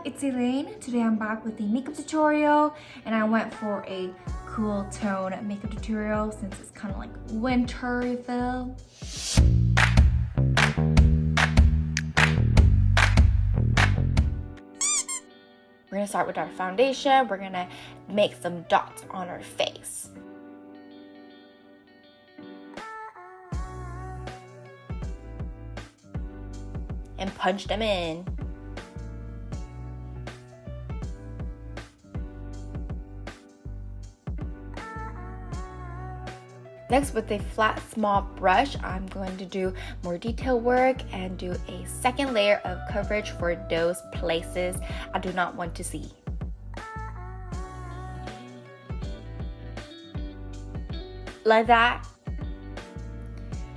it's Elaine. Today I'm back with a makeup tutorial and I went for a cool tone makeup tutorial since it's kind of like winter feel. We're gonna start with our foundation. We're gonna make some dots on our face. And punch them in. Next, with a flat small brush, I'm going to do more detail work and do a second layer of coverage for those places I do not want to see. Like that.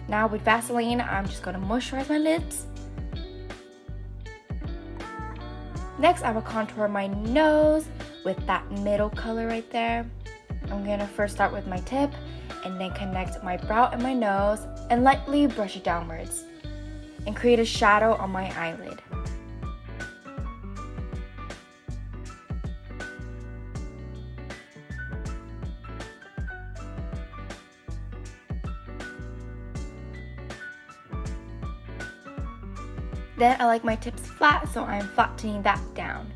Now with Vaseline, I'm just going to moisturize my lips. Next, I will contour my nose with that middle color right there. I'm going to first start with my tip and then connect my brow and my nose and lightly brush it downwards and create a shadow on my eyelid. Then I like my tips flat, so I'm flattening that down.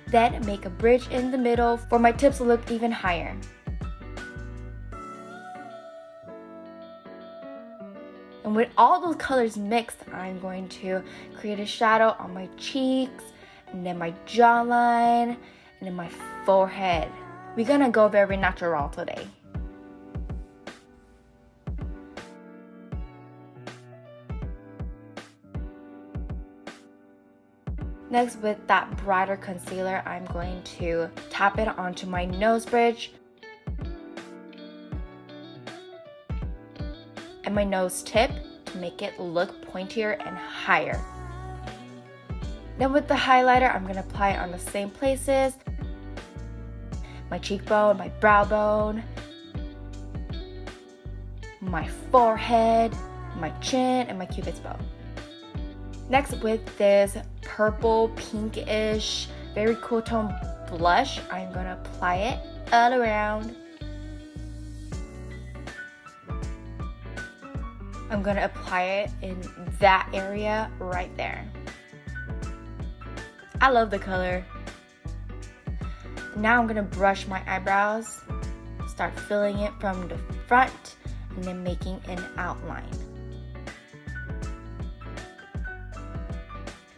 Then make a bridge in the middle for my tips to look even higher. And with all those colors mixed, I'm going to create a shadow on my cheeks, and then my jawline, and then my forehead. We're gonna go very natural today. Next, with that brighter concealer, I'm going to tap it onto my nose bridge and my nose tip to make it look pointier and higher. Then with the highlighter, I'm going to apply it on the same places. My cheekbone, my brow bone, my forehead, my chin, and my cupid's bow. Next, with this purple pinkish, very cool tone blush, I'm going to apply it all around. I'm going to apply it in that area right there. I love the color. Now I'm going to brush my eyebrows, start filling it from the front, and then making an outline.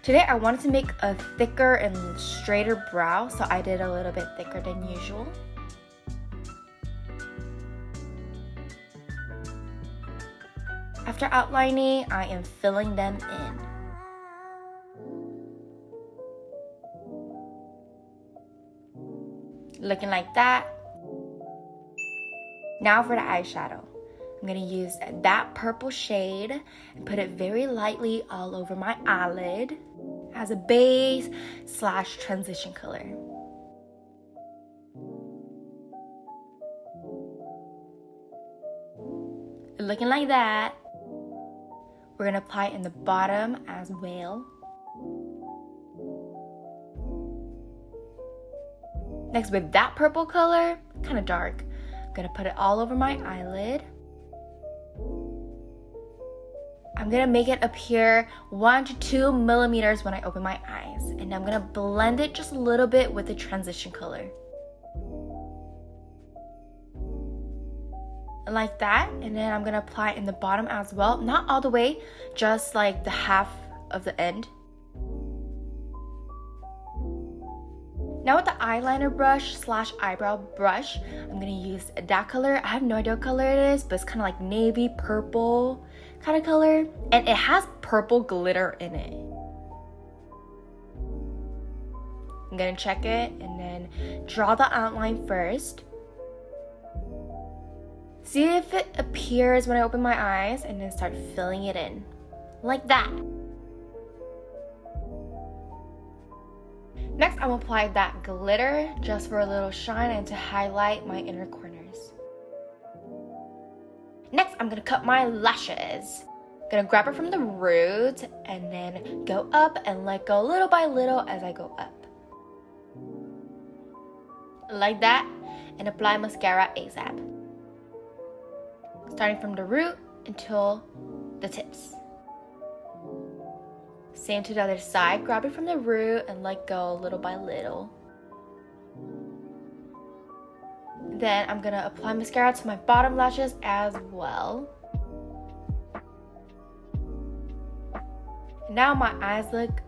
Today I wanted to make a thicker and straighter brow, so I did a little bit thicker than usual. After outlining, I am filling them in. Looking like that. Now for the eyeshadow. I'm going to use that purple shade and put it very lightly all over my eyelid as a base / transition color. Looking like that. We're going to apply it in the bottom as well. Next, with that purple color, kind of dark, I'm going to put it all over my eyelid. I'm going to make it appear 1 to 2 millimeters when I open my eyes. And I'm going to blend it just a little bit with the transition color. Like that, and then I'm gonna apply it in the bottom as well, not all the way, just like the half of the end. Now with the eyeliner brush / eyebrow brush, I'm gonna use that color. I have no idea what color it is, but it's kind of like navy purple kind of color, and it has purple glitter in it. I'm gonna check it and then draw the outline first. See if it appears when I open my eyes, and then start filling it in. Like that. Next, I'm gonna apply that glitter just for a little shine and to highlight my inner corners. Next, I'm gonna cut my lashes. Gonna grab it from the root and then go up and let go little by little as I go up. like that, and apply mascara ASAP. Starting from the root until the tips. Same to the other side, grab it from the root and let go little by little. Then I'm gonna apply mascara to my bottom lashes as well. Now my eyes look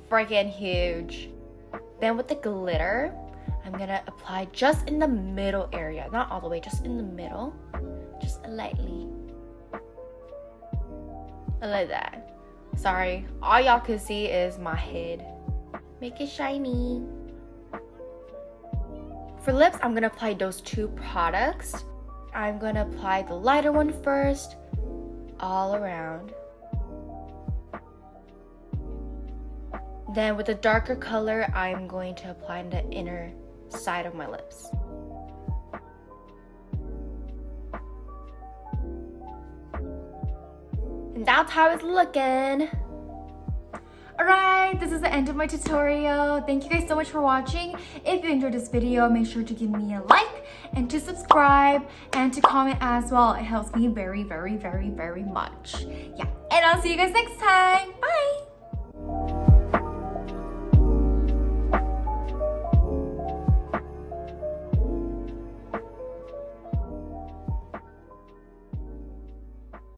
freaking huge. Then with the glitter, I'm gonna apply just in the middle area, not all the way, just in the middle, just lightly, like that. Sorry, all y'all can see is my head. Make it shiny. For lips, I'm gonna apply those two products. I'm gonna apply the lighter one first, all around. Then with the darker color, I'm going to apply on the inner side of my lips. And that's how it's looking. Alright, this is the end of my tutorial. Thank you guys so much for watching. If you enjoyed this video, make sure to give me a like and to subscribe and to comment as well. It helps me very, very, very, very much. Yeah, and I'll see you guys next time. Bye!